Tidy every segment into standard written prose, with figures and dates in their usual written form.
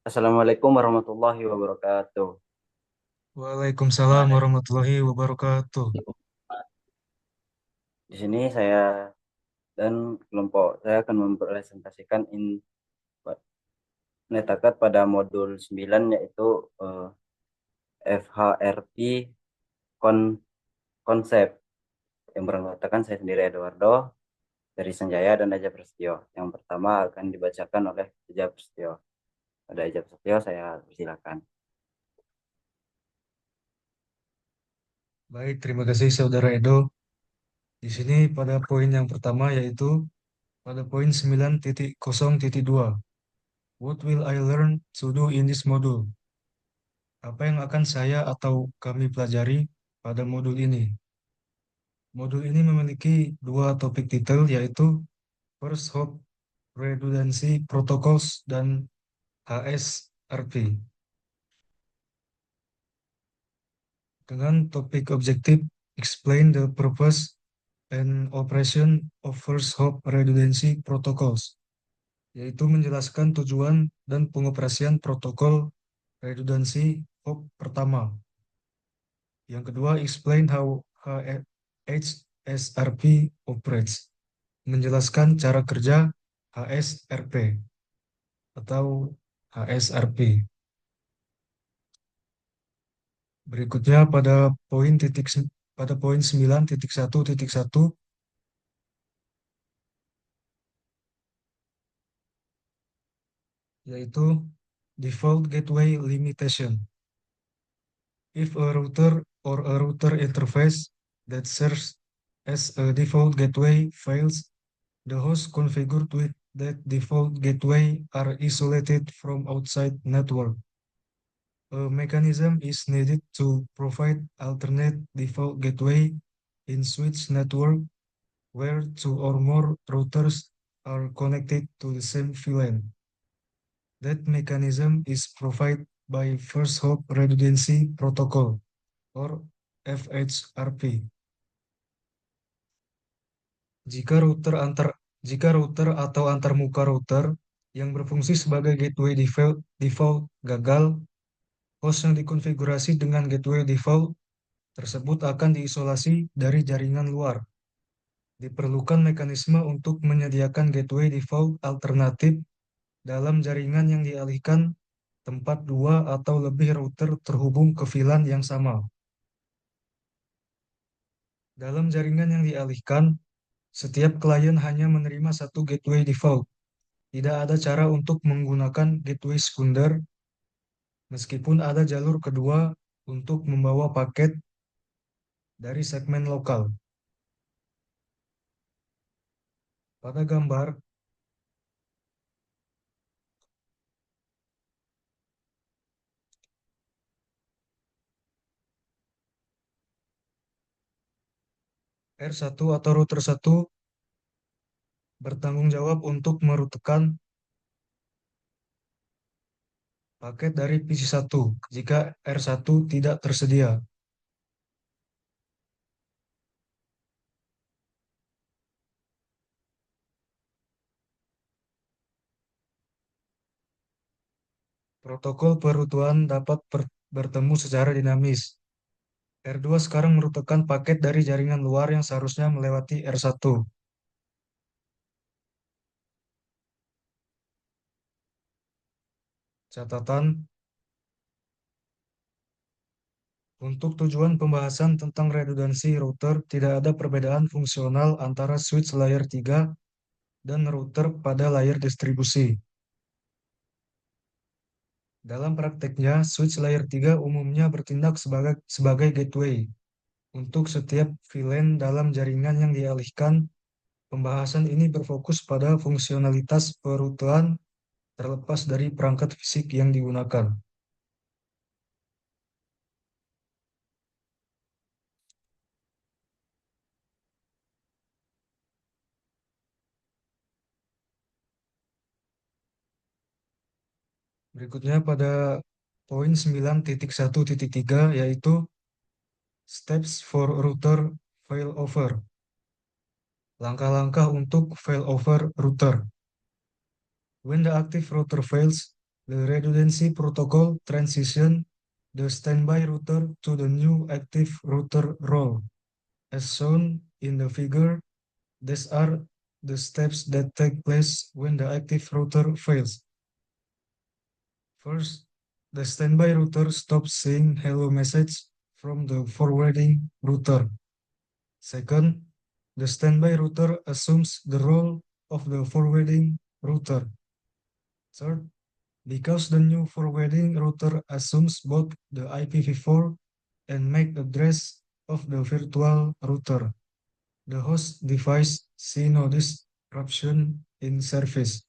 Assalamualaikum warahmatullahi wabarakatuh. Waalaikumsalam Nah, warahmatullahi wabarakatuh. di sini saya dan kelompok saya akan mempresentasikan penetakan pada modul 9 yaitu FHRP kon- konsep yang beranggotakan saya sendiri Eduardo dari Sanjaya dan Aja Prasetyo. Yang pertama akan dibacakan oleh Aja Prasetyo. Pada Aja Prasetyo saya persilakan. Baik, terima kasih Saudara Edo. Di sini pada poin yang pertama yaitu pada poin 9.0.2. What will I learn to do in this module? Apa yang akan saya atau kami pelajari pada modul ini? Modul ini memiliki dua topik titel yaitu First Hop Redundancy Protocols dan HSRP. Dengan topik objektif Explain the purpose and operation of first hop redundancy protocols, yaitu menjelaskan tujuan dan pengoperasian protokol redundansi hop pertama. Yang kedua, explain how HSRP operates, menjelaskan cara kerja HSRP atau HSRP. Berikutnya pada poin 9.1.1 yaitu default gateway limitation. If a router or a router interface that serves as a default gateway fails, the host configured with that default gateway are isolated from outside network. A mechanism is needed to provide alternate default gateway in switch network where two or more routers are connected to the same VLAN. That mechanism is provided by First Hop Redundancy Protocol or FHRP. Jika router antar jika router atau antarmuka router yang berfungsi sebagai gateway default gagal, host yang dikonfigurasi dengan gateway default tersebut akan diisolasi dari jaringan luar. Diperlukan mekanisme untuk menyediakan gateway default alternatif dalam jaringan yang dialihkan tempat dua atau lebih router terhubung ke VLAN yang sama. Dalam jaringan yang dialihkan, setiap klien hanya menerima satu gateway default. Tidak ada cara untuk menggunakan gateway sekunder, meskipun ada jalur kedua untuk membawa paket dari segmen lokal. Pada gambar R1 atau router 1 bertanggung jawab untuk merutekan paket dari PC1 jika R1 tidak tersedia. Protokol perutuan dapat bertemu secara dinamis. R2 sekarang merutekan paket dari jaringan luar yang seharusnya melewati R1. Catatan, untuk tujuan pembahasan tentang redundansi router, tidak ada perbedaan fungsional antara switch layer 3 dan router pada layer distribusi. Dalam prakteknya, switch layer 3 umumnya bertindak sebagai gateway untuk setiap VLAN dalam jaringan yang dialihkan. Pembahasan ini berfokus pada fungsionalitas perutuan terlepas dari perangkat fisik yang digunakan. Berikutnya pada poin 9.1.3 yaitu Steps for Router Failover. Langkah-langkah untuk failover router. When the active router fails, The redundancy protocol transition the standby router to the new active router role. As shown in the figure, these are the steps that take place when the active router fails. First, the standby router stops seeing hello message from the forwarding router. Second, the standby router assumes the role of the forwarding router. Third, because the new forwarding router assumes both the IPv4 and MAC address of the virtual router, the host device see no disruption in service.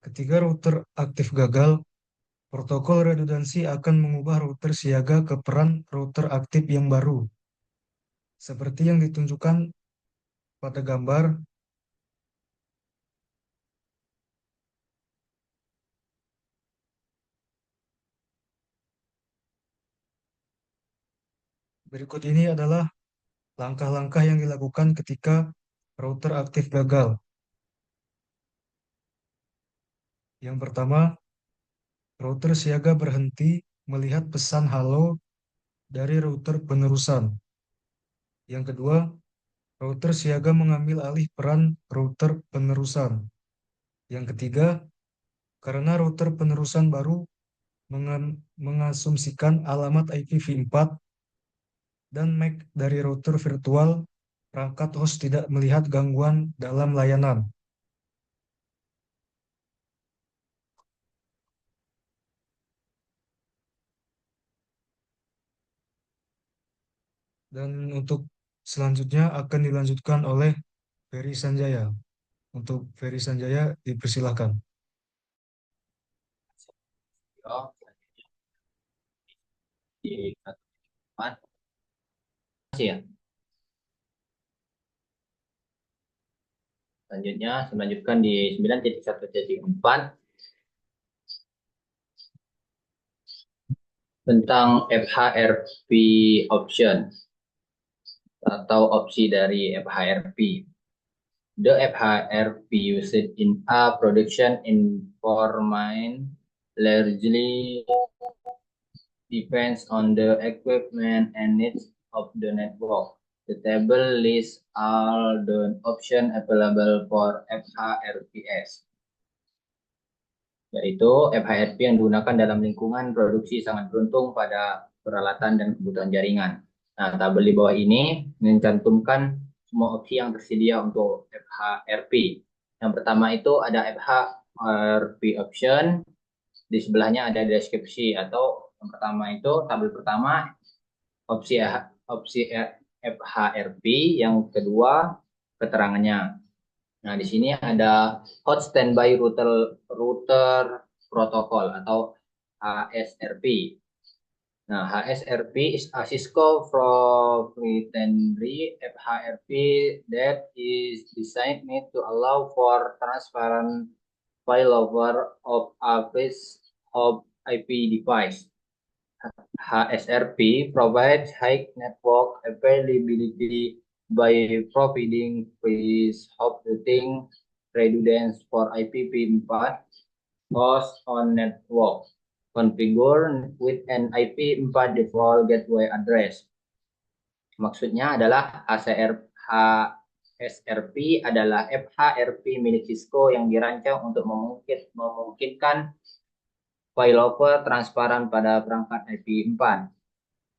Ketika router aktif gagal, protokol redundansi akan mengubah router siaga ke peran router aktif yang baru, seperti yang ditunjukkan pada gambar. Berikut ini adalah langkah-langkah yang dilakukan ketika router aktif gagal. Yang pertama, router siaga berhenti melihat pesan halo dari router penerusan. Yang kedua, router siaga mengambil alih peran router penerusan. Yang ketiga, karena router penerusan baru mengasumsikan alamat IPv4 dan MAC dari router virtual, perangkat host tidak melihat gangguan dalam layanan. Dan untuk selanjutnya akan dilanjutkan oleh Ferry Sanjaya. Untuk Ferry Sanjaya, dipersilahkan. Oh, di 1.4 masih ya. Selanjutnya saya lanjutkan di 9.1.4 tentang FHRP option atau opsi dari FHRP. The FHRP used in a production environment largely depends on the equipment and needs of the network. The table lists all the options available for FHRPS. Yaitu FHRP yang digunakan dalam lingkungan produksi sangat beruntung pada peralatan dan kebutuhan jaringan. Nah, tabel di bawah ini mencantumkan semua opsi yang tersedia untuk FHRP. Yang pertama itu ada FHRP option, di sebelahnya ada deskripsi atau yang pertama itu tabel pertama opsi FHRP, yang kedua keterangannya. Nah, di sini ada hot standby router protocol atau HSRP. Nah, HSRP is a Cisco proprietary FHRP that is designed to allow for transparent failover of a piece of IP device. HSRP provides high network availability by providing pre-hop routing redundancy for IPv4 host on network configured with an IP4 default gateway address. Maksudnya adalah HSRP adalah FHRP milik Cisco yang dirancang untuk memungkinkan failover transparan pada perangkat IP4.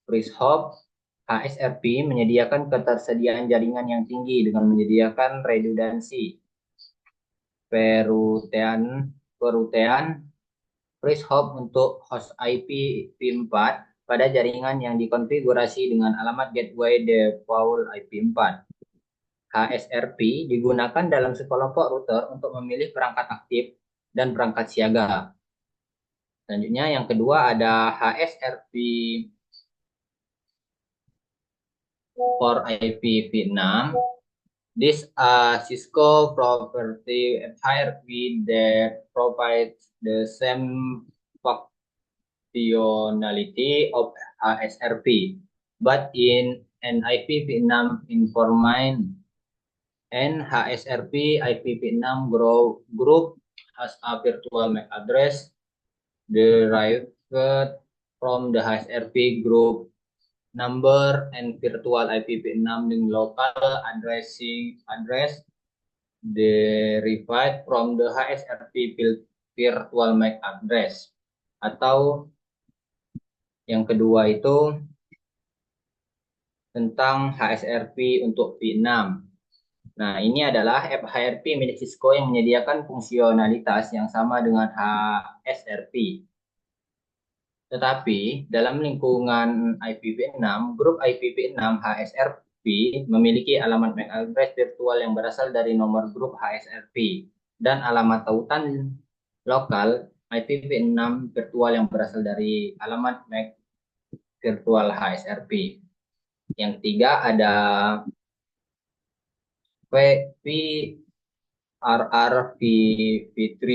Pre-hop HSRP menyediakan ketersediaan jaringan yang tinggi dengan menyediakan redundansi perutean pre-hop untuk host IPv4 pada jaringan yang dikonfigurasi dengan alamat gateway default IP4. HSRP digunakan dalam sekelompok router untuk memilih perangkat aktif dan perangkat siaga. Selanjutnya yang kedua ada HSRP for IPv6. This Cisco property FHRP that provides the same functionality of HSRP, but in an IPv6 environment. And HSRP IPv6 group has a virtual MAC address derived from the HSRP group number and virtual IPv6 dengan local addressing address derived from the HSRP virtual MAC address. Atau yang kedua itu tentang HSRP untuk V6. Nah, ini adalah HSRP milik Cisco yang menyediakan fungsionalitas yang sama dengan HSRP. Tetapi dalam lingkungan IPv6, grup IPv6 HSRP memiliki alamat MAC address virtual yang berasal dari nomor grup HSRP dan alamat tautan lokal IPv6 virtual yang berasal dari alamat MAC virtual HSRP. Yang ketiga ada VRRV3.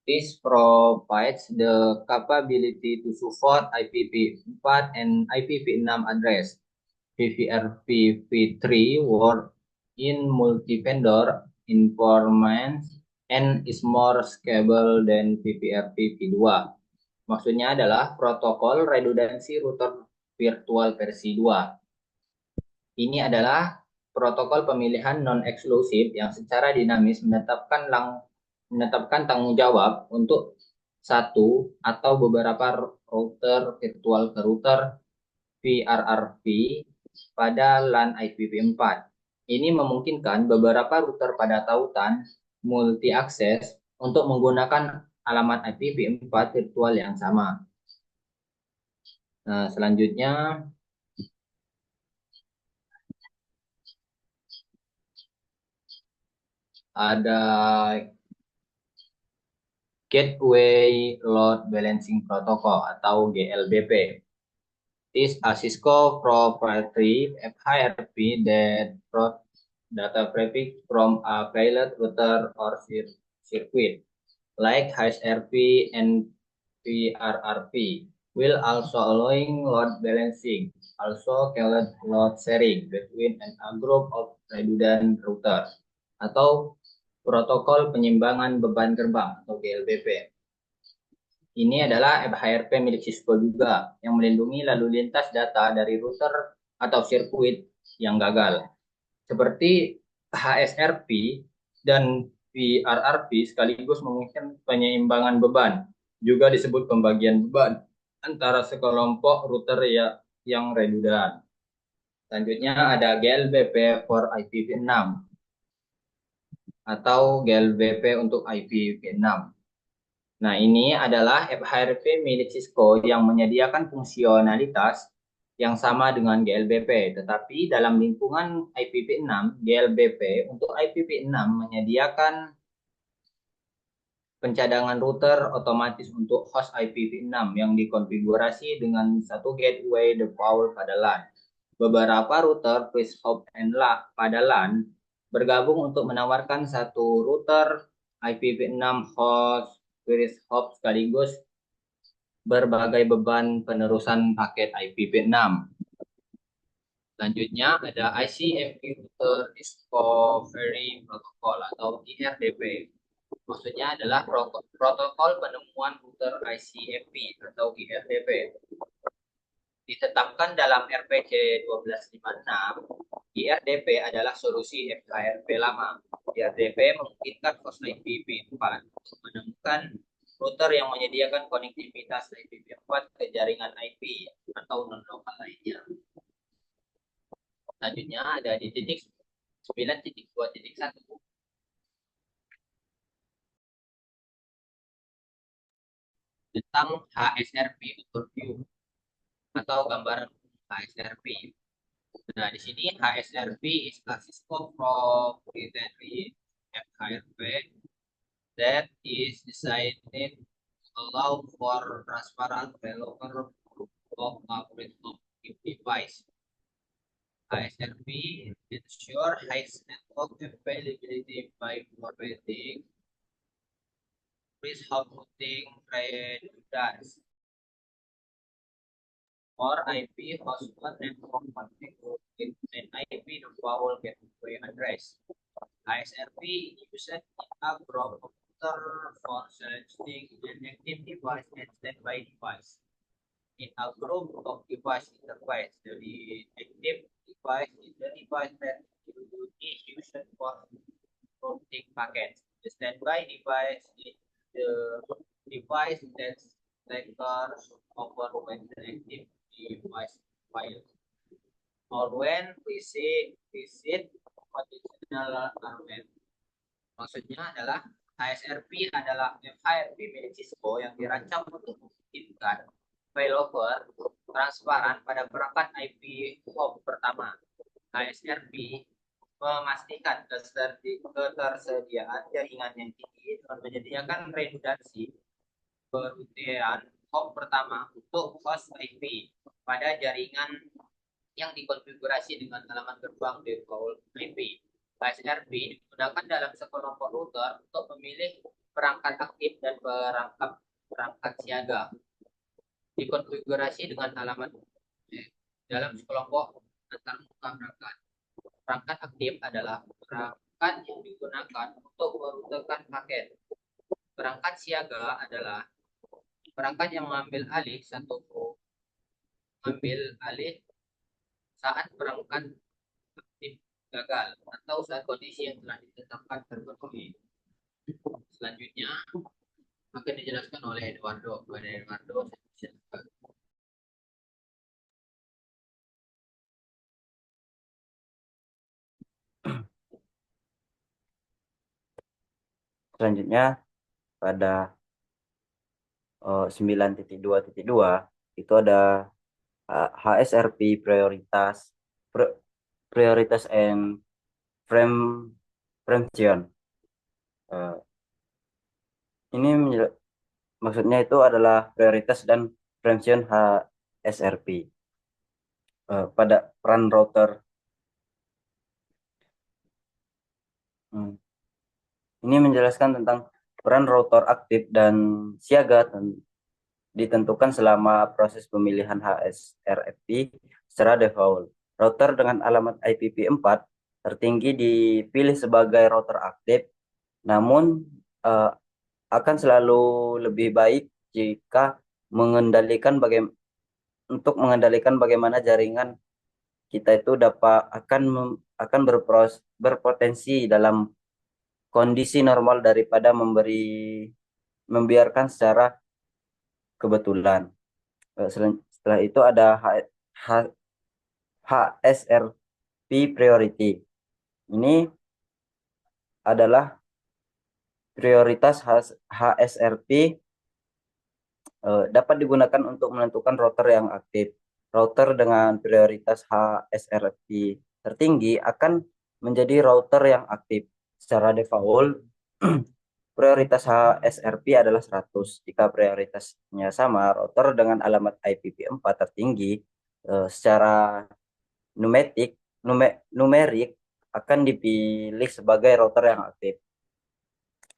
This provides the capability to support IPv4 and IPv6 address. VRRV3 works in multi-vendor environments and is more scalable than VRRV2. Maksudnya adalah protokol redundansi router virtual versi 2. Ini adalah protokol pemilihan non-eksklusif yang secara dinamis menetapkan tanggung jawab untuk satu atau beberapa router virtual ke router VRRV pada LAN IPv4. Ini memungkinkan beberapa router pada tautan multi-akses untuk menggunakan alamat IPv4 virtual yang sama. Nah, selanjutnya ada Gateway Load Balancing Protocol atau GLBP. This is a Cisco proprietary HRP that brought data traffic from a pilot router or circuit, like HRP and VRRP, while also allowing load balancing, also called load sharing between a group of redundant routers, atau protokol penyimbangan beban gerbang atau GLBP. Ini adalah HRP milik Cisco juga yang melindungi lalu lintas data dari router atau sirkuit yang gagal. Seperti HSRP dan VRRP sekaligus memungkinkan penyeimbangan beban, juga disebut pembagian beban antara sekelompok router yang redundant. Selanjutnya ada GLBP for IPv6 atau GLBP untuk IPv6. Nah, ini adalah HRP milik Cisco yang menyediakan fungsionalitas yang sama dengan GLBP, tetapi dalam lingkungan IPv6, GLBP untuk IPv6 menyediakan pencadangan router otomatis untuk host IPv6 yang dikonfigurasi dengan satu gateway default pada LAN. Beberapa router FreeShop pada LAN bergabung untuk menawarkan satu router IPv6 host FreeShop sekaligus berbagai beban penerusan paket IPv6. Selanjutnya ada ICMP Router Discovery Protocol atau IRDP. Maksudnya adalah protokol penemuan router ICMP atau IRDP. Ditetapkan dalam RPC 1256, IRDP adalah solusi HRP lama. IRDP memungkinkan host IPv4 untuk menemukan router yang menyediakan konektivitas IPv4 ke jaringan IP atau non-lokal lainnya. Selanjutnya ada di titik 9.2.1. Tentang HSRP overview atau gambaran HSRP. Nah, di sini HSRP is a Cisco proprietary HRP that is designed to allow for transparent developer of operating device. HSRP ensure high network availability by providing freeze-hop routing redundancy or IP host network configured with an IP default gateway address. HSRP used in a group of router for selecting an active device and standby device. In a group of device interface, the active device is the device that is used for routing packets. The standby device is the device that takes over when the active device fails, or when we visit conditional environment. Maksudnya adalah HSRP adalah HRP milik Cisco yang dirancang untuk memungkinkan failover transparan pada perangkat IP home pertama. HSRP memastikan ketersediaan jaringan yang tinggi dengan menyediakan redundansi perutian home pertama untuk host IP pada jaringan yang dikonfigurasi dengan alamat gerbang default IP. HSRP digunakan dalam sekelompok router untuk memilih perangkat aktif dan perangkat siaga. Dikonfigurasi dengan alamat dalam sekelompok antarmuka perangkat. Perangkat aktif adalah perangkat yang digunakan untuk merutekan paket. Perangkat siaga adalah perangkat yang mengambil alih saat perangkat aktif gagal atau saat kondisi yang telah ditetapkan terpenuhi. Selanjutnya akan dijelaskan oleh Eduardo. Selanjutnya pada 9.2.2 itu ada HSRP prioritas and preemption. Ini maksudnya itu adalah prioritas dan preemption HSRP pada peran router. Ini menjelaskan tentang peran router aktif dan siaga ditentukan selama proses pemilihan HSRP secara default. Router dengan alamat IPv4 tertinggi dipilih sebagai router aktif, namun akan selalu lebih baik jika mengendalikan bagaimana jaringan kita itu akan berpotensi dalam kondisi normal daripada membiarkan secara kebetulan. Setelah itu ada HSRP priority. Ini adalah prioritas HSRP dapat digunakan untuk menentukan router yang aktif. Router dengan prioritas HSRP tertinggi akan menjadi router yang aktif. Secara default, prioritas HSRP adalah 100. Jika prioritasnya sama, router dengan alamat IPv4 tertinggi secara numerik akan dipilih sebagai router yang aktif.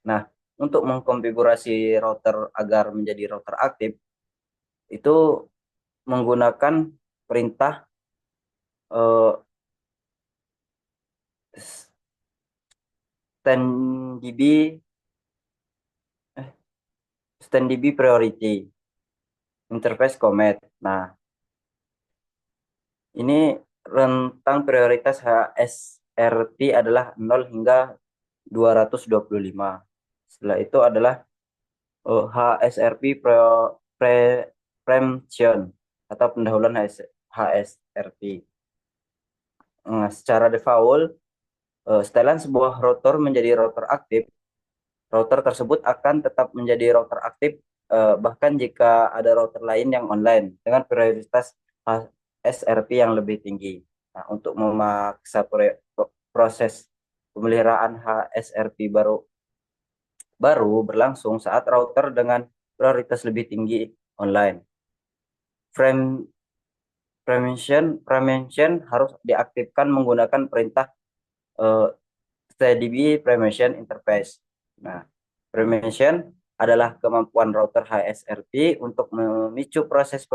Nah, untuk mengkonfigurasi router agar menjadi router aktif itu menggunakan perintah standDB priority interface command. Nah, ini rentang prioritas HSRP adalah 0 hingga 225. Setelah itu adalah HSRP preemption atau pendahuluan HSRP. Nah, secara default, setelan sebuah router menjadi router aktif, router tersebut akan tetap menjadi router aktif bahkan jika ada router lain yang online dengan prioritas HSRP yang lebih tinggi. Nah, untuk memaksa proses pemeliharaan HSRP baru berlangsung saat router dengan prioritas lebih tinggi online. Preemption harus diaktifkan menggunakan perintah standDB preemption interface. Nah, preemption adalah kemampuan router HSRP untuk memicu proses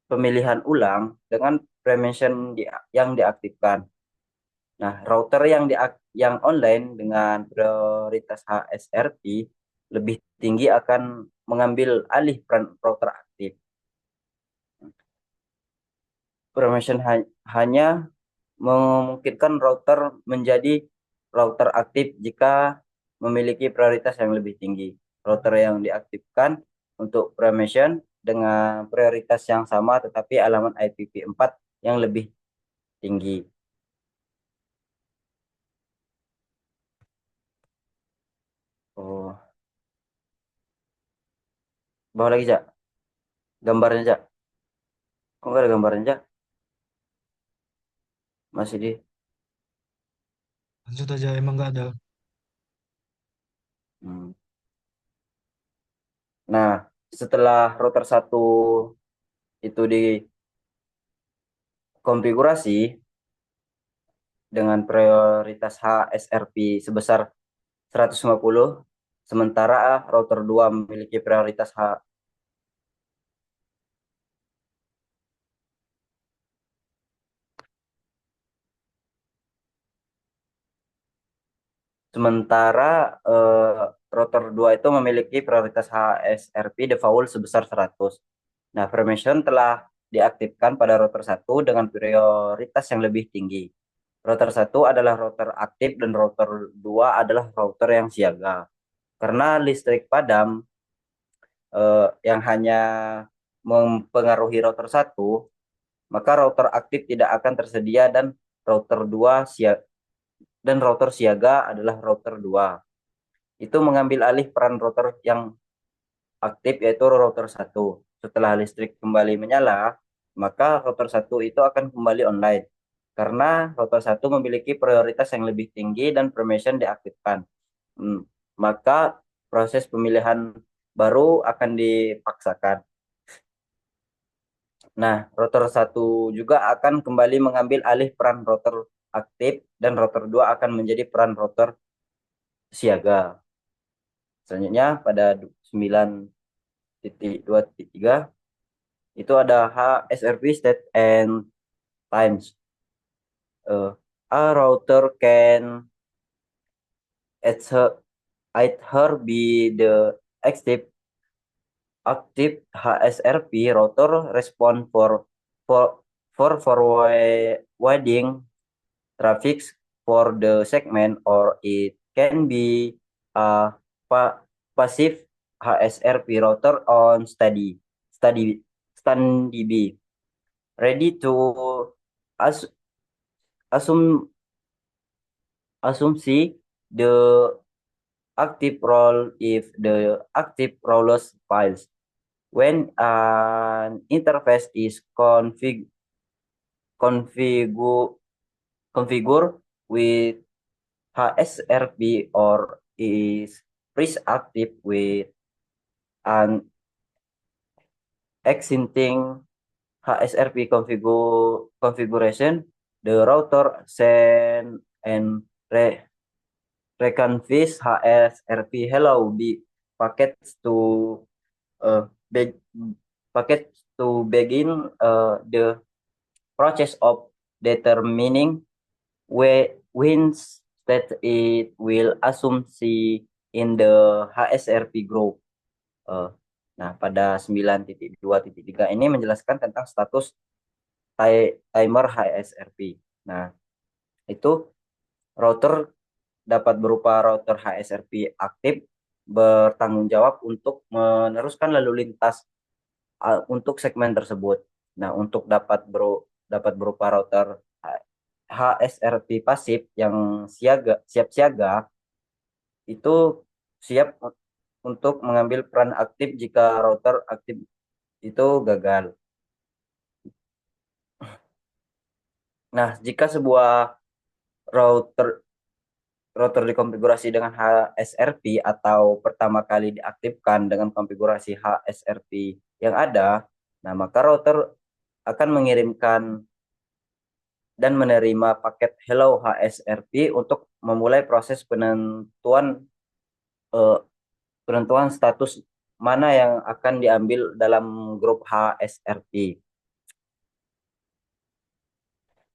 pemilihan ulang dengan preemption yang diaktifkan. Nah, router yang yang online dengan prioritas HSRP lebih tinggi akan mengambil alih peran router aktif. Permission hanya memungkinkan router menjadi router aktif jika memiliki prioritas yang lebih tinggi. Router yang diaktifkan untuk permission dengan prioritas yang sama tetapi alamat IPv4 yang lebih tinggi. Oh, bawah lagi, Jak. Gambarnya, Jak. Kok nggak ada gambarnya, Jak? Masih di... Lanjut aja, emang nggak ada. Hmm. Nah, setelah router 1 itu dikonfigurasi dengan prioritas HSRP sebesar 150, sementara router 2 memiliki prioritas sementara router 2 itu memiliki prioritas HSRP default sebesar 100. Nah, permission telah diaktifkan pada router 1 dengan prioritas yang lebih tinggi. Router 1 adalah router aktif dan router 2 adalah router yang siaga. Karena listrik padam yang hanya mempengaruhi router 1, maka router aktif tidak akan tersedia router 2 router siaga adalah router 2. Itu mengambil alih peran router yang aktif yaitu router 1. Setelah listrik kembali menyala, maka router 1 itu akan kembali online. Karena router 1 memiliki prioritas yang lebih tinggi dan permission diaktifkan. Maka proses pemilihan baru akan dipaksakan. Nah, router 1 juga akan kembali mengambil alih peran router aktif dan router 2 akan menjadi peran router siaga. Selanjutnya pada 9.2.3 itu ada HSRP state and times. A router can either be the active HSRP router respond for forwarding traffic for the segment, or it can be a passive HSRP router on standby ready to as assume assume the active role if the active roles files. When an interface is configure configure with HSRP or is pre-active with an existing HSRP configuration, the router send and reconfigure HSRP hello packets to be, packets to begin the process of determining when that it will assume in the HSRP group. Nah, pada 9.2.3 ini menjelaskan tentang status timer HSRP. Nah, itu router dapat berupa router HSRP aktif bertanggung jawab untuk meneruskan lalu lintas untuk segmen tersebut. Nah, untuk dapat berupa router HSRP pasif yang siap siaga itu siap untuk mengambil peran aktif jika router aktif itu gagal. Nah, jika sebuah router router dikonfigurasi dengan HSRP atau pertama kali diaktifkan dengan konfigurasi HSRP yang ada, nah maka router akan mengirimkan dan menerima paket Hello HSRP untuk memulai proses eh, penentuan status mana yang akan diambil dalam grup HSRP.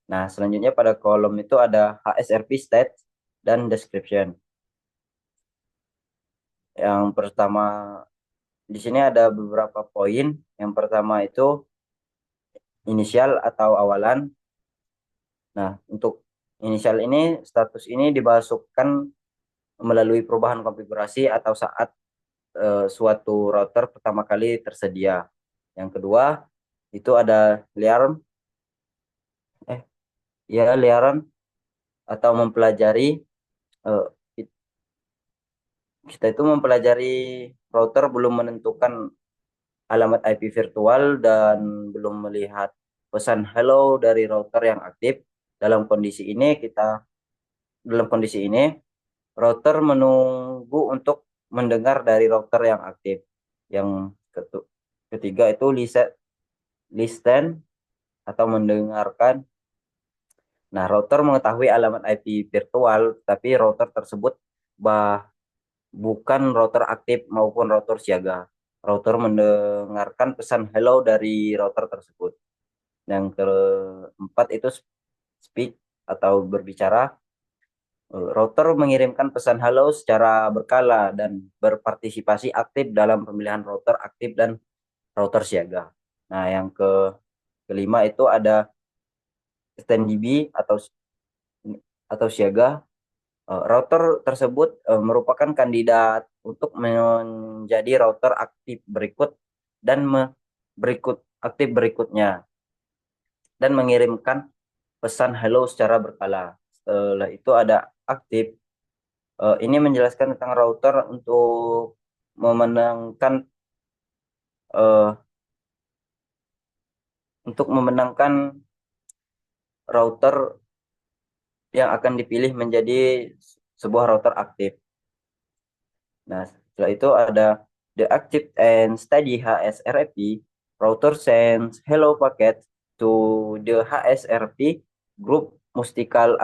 Nah, selanjutnya pada kolom itu ada HSRP state dan description. Yang pertama di sini ada beberapa poin. Yang pertama itu inisial atau awalan. Nah, untuk inisial ini status ini dimasukkan melalui perubahan konfigurasi atau saat suatu router pertama kali tersedia. Yang kedua itu ada learn learn atau mempelajari. Eh, kita itu mempelajari router belum menentukan alamat IP virtual dan belum melihat pesan hello dari router yang aktif. Dalam kondisi ini router menunggu untuk mendengar dari router yang aktif. Yang ketiga itu listen atau mendengarkan. Nah, router mengetahui alamat IP virtual, tapi router tersebut bukan router aktif maupun router siaga. Router mendengarkan pesan hello dari router tersebut. Yang keempat itu speak atau berbicara. Router mengirimkan pesan halo secara berkala dan berpartisipasi aktif dalam pemilihan router aktif dan router siaga. Nah, yang kelima itu ada standby atau siaga. Router tersebut merupakan kandidat untuk menjadi router aktif berikut dan berikutnya dan mengirimkan pesan hello secara berkala. Setelah itu ada aktif. Ini menjelaskan tentang router memenangkan eh, untuk memenangkan router yang akan dipilih menjadi sebuah router aktif. Nah, setelah itu ada the active and steady HSRP. Router sends hello packet to the HSRP group multicast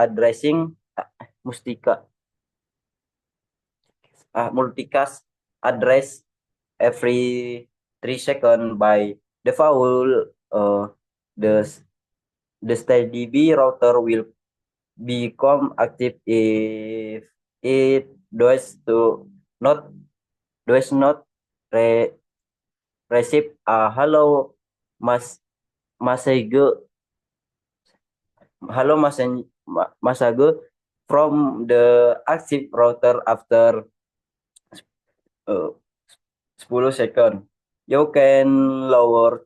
address every 3 seconds by default. The the SteadyB router will become active if it not does not re, receive a message hello message from the active router after 10 second. You can lower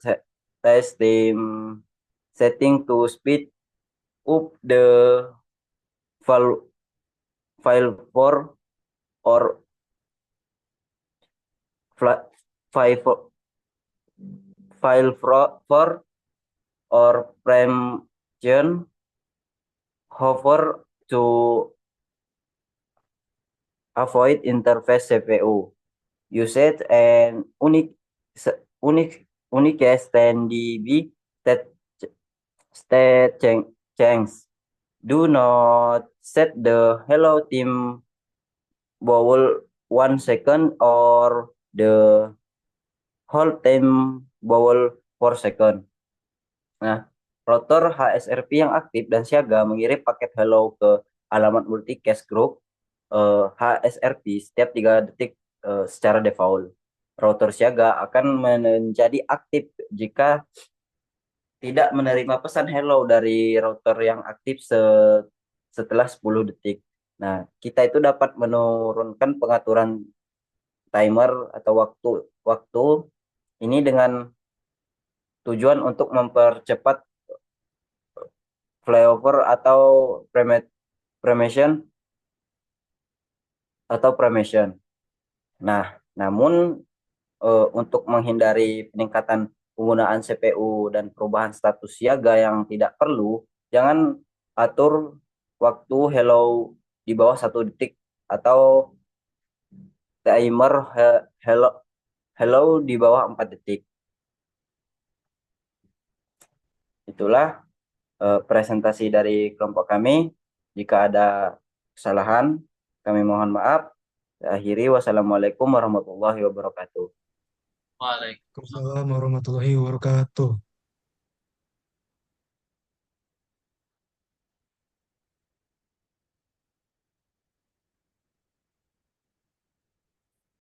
test time setting to speed up the file file for or file for or preemption hover to avoid interface CPU usage and unique STDB state change. Do not set the hello team vowel 1 second or the whole time vowel 4 second. Nah, router HSRP yang aktif dan siaga mengirim paket hello ke alamat multicast group HSRP setiap 3 detik secara default. Router siaga akan menjadi aktif jika tidak menerima pesan hello dari router yang aktif setelah 10 detik. Nah, kita itu dapat menurunkan pengaturan timer atau waktu ini dengan tujuan untuk mempercepat failover atau permission. Nah, namun untuk menghindari peningkatan penggunaan CPU dan perubahan status siaga yang tidak perlu, jangan atur waktu hello di bawah 1 detik atau timer hello di bawah 4 detik. Itulah presentasi dari kelompok kami. Jika ada kesalahan, kami mohon maaf. Akhiri, wassalamualaikum warahmatullahi wabarakatuh. Waalaikumsalam. Waalaikumsalam warahmatullahi wabarakatuh.